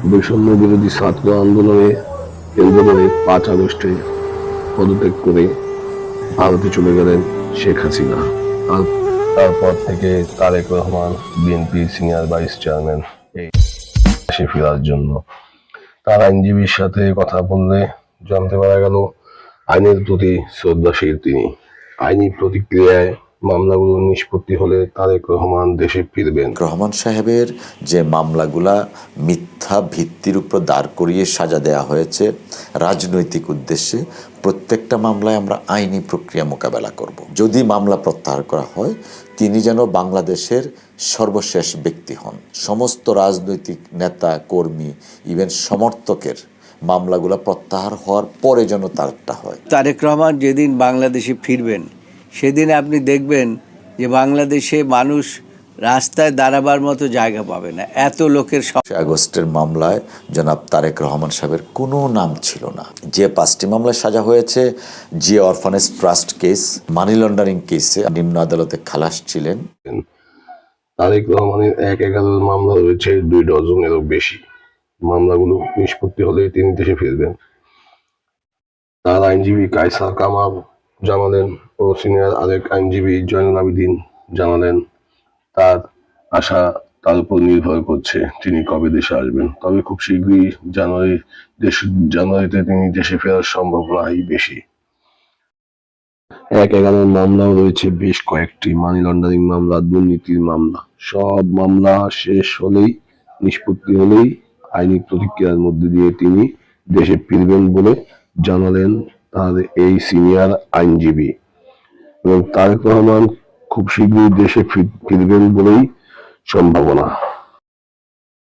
বৈষম্য বিরোধী ছাত্র আন্দোলনে কেন্দ্র করে 5 আগস্টে পদত্যাগ করে ভারতে চলে গেলেন শেখ হাসিনা। তারপর থেকে Tarique Rahman BNP senior vice chairman এই দেশে ফেরার জন্য তার আইনজীবীর সাথে কথা বললে জানতে পারা গেল আইনের প্রতি শ্রদ্ধাশীল তিনি। আইনি প্রতিক্রিয়ায় মামলাগুলো নিষ্পত্তি হলে তারেক রহমান দেশে ফিরবেন। রহমান সাহেবের যে মামলাগুলা মিথ্যা ভিত্তির উপর দাঁড় করিয়ে সাজা দেওয়া হয়েছে রাজনৈতিক উদ্দেশ্যে, প্রত্যেকটা মামলায় আমরা আইনি প্রক্রিয়া মোকাবেলা করব। যদি মামলা প্রত্যাহার করা হয়, তিনি যেন বাংলাদেশের সর্বশেষ ব্যক্তি হন। সমস্ত রাজনৈতিক নেতা কর্মী ইভেন সমর্থকের মামলাগুলো প্রত্যাহার হওয়ার পরে যেন তারটা হয়। তারেক রহমান যেদিন বাংলাদেশে ফিরবেন সেদিন আপনি দেখবেন যে বাংলাদেশে মানুষ রাস্তায় দাঁড়াবার মতো জায়গা পাবে না, এত লোকের। আগস্টের মামলায় জনাব তারেক রহমান সাহেবের কোনো নাম ছিল না। যে 5টি মামলায় সাজা হয়েছে, যে orphanage trust case, money laundering কেসে নিম্ন আদালতে খালাস ছিলেন। তারেক রহমানের 1/11 মামলা রয়েছে 2 ডজনেরও বেশি। মামলাগুলো নিষ্পত্তি হলে তিনি দেশে ফিরবেন। তার আইনজীবী কায়সার কামাল জানালেন ও সিনিয়র আরেক আইনজীবী জয়নুল আবেদিন জানালেন তার আশা তার উপর নির্ভর করছে তিনি কবে দেশে আসবেন। তবে খুব শীঘ্রই জানুয়ারিতে তিনি দেশে ফেরার সম্ভাবনাই বেশি। 1/11 মামলাও রয়েছে বেশ কয়েকটি, মানি লন্ডারিং মামলা, দুর্নীতির মামলা। সব মামলা শেষ হলেই, নিষ্পত্তি হলেই আইনি প্রতিক্রিয়ার মধ্যে দিয়ে তিনি দেশে ফিরবেন বলে জানালেন তার এই সিনিয়র আইনজীবী। এবং তারেক রহমান খুব শীঘ্রই দেশে ফিরবেন বলেই সম্ভাবনা।